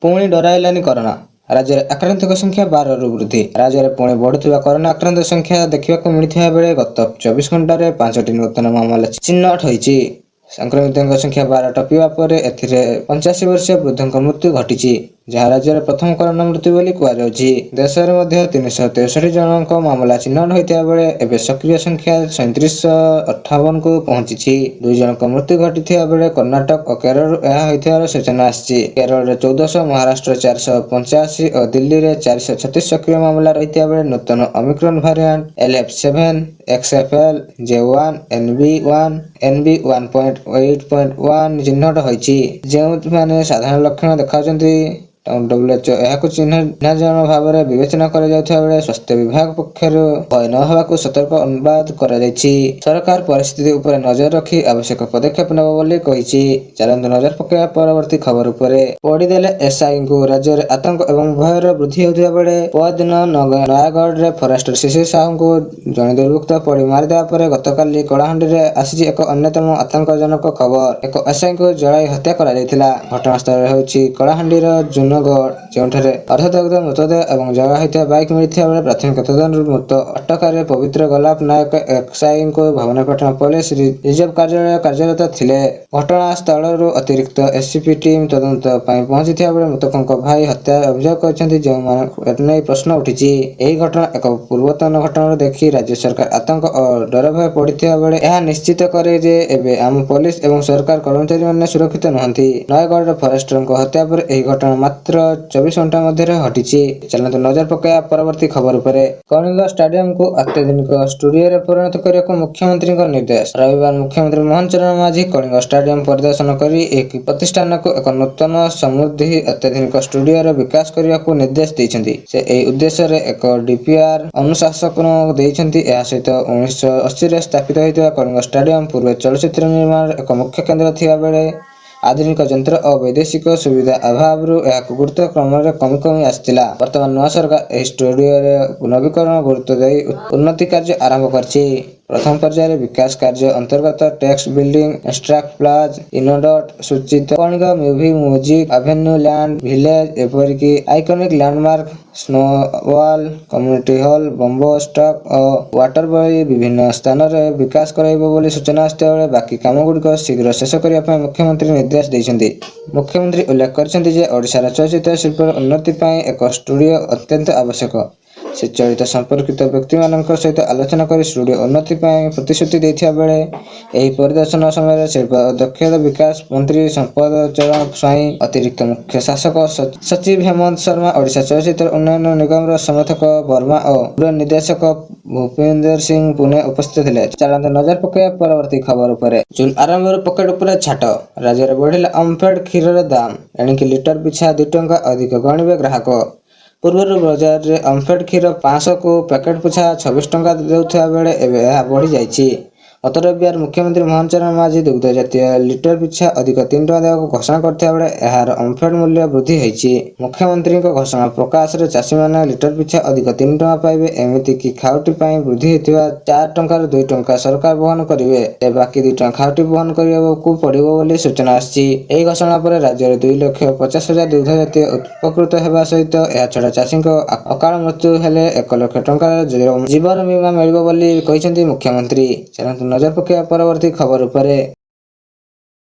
ପୁଣି ଡରାଇଲାନି କରୋନା। ରାଜ୍ୟରେ ଆକ୍ରାନ୍ତଙ୍କ ସଂଖ୍ୟା 12ରୁ ବୃଦ୍ଧି। ରାଜ୍ୟରେ ପୁଣି ବଢୁଥିବା କରୋନା ଆକ୍ରାନ୍ତ ସଂଖ୍ୟା ଦେଖିବାକୁ ମିଳିଥିବା ବେଳେ ଗତ 24 ଘଣ୍ଟାରେ 5ଟି ନୂତନ ମାମଲା ଚିହ୍ନଟ ହୋଇଛି। ସଂକ୍ରମିତଙ୍କ ସଂଖ୍ୟା 12 ଟପିବା ପରେ ଏଥିରେ 85 ବର୍ଷୀୟ ବୃଦ୍ଧଙ୍କ ମୃତ୍ୟୁ ଘଟିଛି, ଯାହା ରାଜ୍ୟର ପ୍ରଥମ କରୋନା ମୃତ୍ୟୁ ବୋଲି କୁହାଯାଉଛି। ଦେଶରେ ମଧ୍ୟ 363 ଜଣଙ୍କ ମାମଲା ଚିହ୍ନଟ ହୋଇଥିବା ବେଳେ ଏବେ ସକ୍ରିୟ ସଂଖ୍ୟା 3758କୁ ପହଞ୍ଚିଛି। 2 ଜଣଙ୍କ ମୃତ୍ୟୁ ଘଟିଥିବା ବେଳେ କର୍ଣ୍ଣାଟକ ଓ କେରଳରୁ ଏହା ହୋଇଥିବାର ସୂଚନା ଆସିଛି। କେରଳରେ 1400, ମହାରାଷ୍ଟ୍ର 485 ଓ ଦିଲ୍ଲୀରେ 436 ସକ୍ରିୟ ମାମଲା ରହିଥିବା ବେଳେ ନୂତନ Omicron variant LF7, XFL, J1, NB1, NB1.8.1 ଚିହ୍ନଟ ହୋଇଛି। ଯେଉଁମାନେ ସାଧାରଣ ଲକ୍ଷଣ ଦେଖାଉଛନ୍ତି, WHO ଏହାକୁ ଚିହ୍ନାଜଣ ଭାବରେ ବିବେଚନା କରାଯାଉଥିବା ବେଳେ ସ୍ୱାସ୍ଥ୍ୟ ବିଭାଗ ପକ୍ଷରୁ ଭୟ ନ ହେବାକୁ ସତର୍କ ଅନୁବାଦ କରାଯାଇଛି। ସରକାର ପରିସ୍ଥିତି ଉପରେ ନଜର ରଖି ଆବଶ୍ୟକ ପଦକ୍ଷେପ ନେବ ବୋଲି କହିଛି। ଚାଲନ୍ତୁ ନଜର ପକାଇବା ପରବର୍ତ୍ତୀ ଖବର ଉପରେ। ପୋଡ଼ିଦେଲେ SIଙ୍କୁ। ରାଜ୍ୟରେ ଆତଙ୍କ ଏବଂ ଭୟର ବୃଦ୍ଧି ହେଉଥିବା ବେଳେ ପରଦିନ ନୟାଗଡ଼ରେ ଫରେଷ୍ଟର ଶିଶିର ସାହୁଙ୍କୁ ଜଣେ ଦୁର୍ବୃତ୍ତ ପୋଡ଼ି ମାରିଦେବା ପରେ ଗତକାଲି କଳାହାଣ୍ଡିରେ ଆସିଛି ଏକ ଅନ୍ୟତମ ଆତଙ୍କଜନକ ଖବର। ଏକ SIଙ୍କୁ ଜଳାଇ ହତ୍ୟା କରାଯାଇଥିଲା। ଘଟଣାସ୍ଥଳ ହେଉଛି କଳାହାଣ୍ଡିର ଜୁନଗଡ଼, ଯେଉଁଠାରେ ଅର୍ଦ୍ଧଦଗ୍ଧ ମୃତଦେହ ଏବଂ ଜଳା ହୋଇଥିବା ବାଇକ୍ ମିଳିଥିବା ବେଳେ ପ୍ରାଥମିକ ତଦନ୍ତରୁ ମୃତ ଅଟକାରେ ପବିତ୍ର ଗୋଲାପ ନାୟକ SIଙ୍କୁ ଭବାନୀପାଟଣା ପୋଲିସ ରିଜର୍ଭ କାର୍ଯ୍ୟାଳୟ କାର୍ଯ୍ୟରତ ଥିଲେ। ଘଟଣାସ୍ଥଳରୁ ଅତିରିକ୍ତ SCP ଟିମ୍ ତଦନ୍ତ ପାଇଁ ପହଞ୍ଚିଥିବା ବେଳେ ମୃତକଙ୍କ ଭାଇ ହତ୍ୟା ଅଭିଯୋଗ କରିଛନ୍ତି, ଯେଉଁମାନଙ୍କୁ ଏନେଇ ପ୍ରଶ୍ନ ଉଠିଛି। ଏହି ଘଟଣା ଏକ ପୂର୍ବତନ ଘଟଣାକୁ ଦେଖି ରାଜ୍ୟ ସରକାର ଆତଙ୍କ ଓ ଡରଭୟ ପଡ଼ିଥିବା ବେଳେ ଏହା ନିଶ୍ଚିତ କରେ ଯେ ଏବେ ଆମ ପୋଲିସ ଏବଂ ସରକାରୀ କର୍ମଚାରୀମାନେ ସୁରକ୍ଷିତ ନୁହନ୍ତି। ନୟାଗଡ଼ର ଫରେଷ୍ଟରଙ୍କ ହତ୍ୟା ପରେ ଏହି ଘଟଣା ମାତ୍ର 24 ଘଣ୍ଟା ମଧ୍ୟରେ ଘଟିଛି। ଚାଲନ୍ତୁ ନଜର ପକାଇବା ପରବର୍ତ୍ତୀ ଖବର ଉପରେ। କଳିଙ୍ଗ ଷ୍ଟାଡିୟମକୁ ଅତ୍ୟାଧୁନିକ ଷ୍ଟୁଡିଓରେ ପରିଣତ କରିବାକୁ ମୁଖ୍ୟମନ୍ତ୍ରୀଙ୍କ ନିର୍ଦ୍ଦେଶ। ରବିବାର ମୁଖ୍ୟମନ୍ତ୍ରୀ ମୋହନ ଚରଣ ମାଝୀ କଳିଙ୍ଗ ଷ୍ଟାଡିୟମ ପରିଦର୍ଶନ କରି ଏହି ପ୍ରତିଷ୍ଠାନକୁ ଏକ ନୂତନ ସମୃଦ୍ଧି ଅତ୍ୟାଧୁନିକ ଷ୍ଟୁଡିଓର ବିକାଶ କରିବାକୁ ନିର୍ଦ୍ଦେଶ ଦେଇଛନ୍ତି। ସେ ଏହି ଉଦ୍ଦେଶ୍ୟରେ ଏକ DPR ଅନୁଶାସନ ଦେଇଛନ୍ତି। ଏହା ସହିତ 1980ରେ ସ୍ଥାପିତ ହୋଇଥିବା କଳିଙ୍ଗ ଷ୍ଟାଡିୟମ ପୂର୍ବେ ଚଳଚ୍ଚିତ୍ର ନିର୍ମାଣର ଏକ ମୁଖ୍ୟ କେନ୍ଦ୍ର ଥିବା ବେଳେ ଆଧୁନିକ ଯନ୍ତ୍ର ଓ ବୈଦେଶିକ ସୁବିଧା ଅଭାବରୁ ଏହାକୁ ଗୁରୁତ୍ୱ କ୍ରମରେ କମି କମି ଆସିଥିଲା। ବର୍ତ୍ତମାନ ନୂଆ ସରକାର ଏହି ଷ୍ଟୁଡିଓରେ ନବୀକରଣ ଗୁରୁତ୍ୱ ଦେଇ ଉନ୍ନତି କାର୍ଯ୍ୟ ଆରମ୍ଭ କରିଛି। ପ୍ରଥମ ପର୍ଯ୍ୟାୟରେ ବିକାଶ କାର୍ଯ୍ୟ ଅନ୍ତର୍ଗତ ଟେକ୍ସ ବିଲ୍ଡିଂ, ଏକ୍ସଟ୍ରା ପ୍ଲାଜା, ଇନୋଡଟ୍, ସୂଚିତ Kalinga movie music avenue, land village, ଏପରିକି iconic landmark snow wall, community hall, ବମ୍ବୋ ଷ୍ଟକ୍ ଓ ୱାଟର ଭଳି ବିଭିନ୍ନ ସ୍ଥାନରେ ବିକାଶ କରାଯିବ ବୋଲି ସୂଚନା ଆସିଥିବା ବେଳେ ବାକି କାମଗୁଡ଼ିକ ଶୀଘ୍ର ଶେଷ କରିବା ପାଇଁ ମୁଖ୍ୟମନ୍ତ୍ରୀ ନିର୍ଦ୍ଦେଶ ଦେଇଛନ୍ତି। ମୁଖ୍ୟମନ୍ତ୍ରୀ ଉଲ୍ଲେଖ କରିଛନ୍ତି ଯେ ଓଡ଼ିଶାର ଚଳଚ୍ଚିତ୍ର ଶିଳ୍ପର ଉନ୍ନତି ପାଇଁ ଏକ ଷ୍ଟୁଡିଓ ଅତ୍ୟନ୍ତ ଆବଶ୍ୟକ। ସେ ଚଳିତ ସମ୍ପର୍କିତ ବ୍ୟକ୍ତିମାନଙ୍କ ସହିତ ଆଲୋଚନା କରି ଷ୍ଟୁଡିଓ ଉନ୍ନତି ପାଇଁ ପ୍ରତିଶ୍ରୁତି ଦେଇଥିବା ବେଳେ ଏହି ପରିଦର୍ଶନ ସମୟରେ ଶିଳ୍ପ ଓ ଦକ୍ଷତା ବିକାଶ ମନ୍ତ୍ରୀ ସମ୍ପଦ ଚରଣ ସ୍ୱାଇଁ, ଅତିରିକ୍ତ ମୁଖ୍ୟ ଶାସକ ସଚିବ ହେମନ୍ତ ଶର୍ମା, ଓଡ଼ିଶା ଚଳଚ୍ଚିତ୍ର ଉନ୍ନୟନ ନିଗମର ସମର୍ଥକ ବର୍ମା ଓ ଷ୍ଟୁଡିଓ ନିର୍ଦ୍ଦେଶକ ଭୂପିନ୍ଦର ସିଂହ ପୁନେ ଉପସ୍ଥିତ ଥିଲେ। ଚାଲନ୍ତୁ ନଜର ପକାଇବା ପରବର୍ତ୍ତୀ ଖବର ଉପରେ। ଜୁନ୍ ଆରମ୍ଭରୁ ପକେଟ ଉପରେ ଛାଟ। ରାଜ୍ୟରେ ବଢ଼ିଲା ଓମଫେଡ୍ କ୍ଷୀରର ଦାମ। ଏଣିକି ଲିଟର ପିଛା 2 ଟଙ୍କା ଅଧିକ ଗଣିବେ ଗ୍ରାହକ। ପୂର୍ବରୁ ବଜାରରେ ଓମଫେଡ୍ କ୍ଷୀର 500କୁ ପ୍ୟାକେଟ ପିଛା 26 ଟଙ୍କା ଦେଉଥିବା ବେଳେ ଏବେ ଏହା ବଢ଼ିଯାଇଛି। ଗତ ରବିବାର ମୁଖ୍ୟମନ୍ତ୍ରୀ ମୋହନ ଚରଣ ମାଝୀ ଦୁଗ୍ଧ ଜାତୀୟ ଲିଟର ପିଛା ଅଧିକ 3 ଟଙ୍କା ଦେବାକୁ ଘୋଷଣା କରିଥିବା ବେଳେ ଏହାର ଓମଫେଡ୍ ମୂଲ୍ୟ ବୃଦ୍ଧି ହୋଇଛି। ମୁଖ୍ୟମନ୍ତ୍ରୀଙ୍କ ଘୋଷଣା ପ୍ରକାଶରେ ଚାଷୀମାନେ ଲିଟର ପିଛା ଅଧିକ 3 ଟଙ୍କା ପାଇବେ। ଏମିତିକି ଖାଉଟି ପାଇଁ ବୃଦ୍ଧି ହୋଇଥିବା 4 ଟଙ୍କାରୁ 2 ଟଙ୍କା ସରକାର ବହନ କରିବେ। ତେବେ ବାକି 2 ଟଙ୍କା ଖାଉଟି ବହନ କରିବାକୁ ପଡ଼ିବ ବୋଲି ସୂଚନା ଆସିଛି। ଏହି ଘୋଷଣା ପରେ ରାଜ୍ୟରେ 2,50,000 ଦୁଗ୍ଧ ଜାତୀୟ ଉପକୃତ ହେବା ସହିତ ଏହାଛଡ଼ା ଚାଷୀଙ୍କ ଅକାଳ ମୃତ୍ୟୁ ହେଲେ 1 ଲକ୍ଷ ଟଙ୍କାର ଜୀବନ ବୀମା ମିଳିବ ବୋଲି କହିଛନ୍ତି ମୁଖ୍ୟମନ୍ତ୍ରୀ। ଚାଲନ୍ତୁ ନଜର ପକାଇବା ପରବର୍ତ୍ତୀ ଖବର ଉପରେ।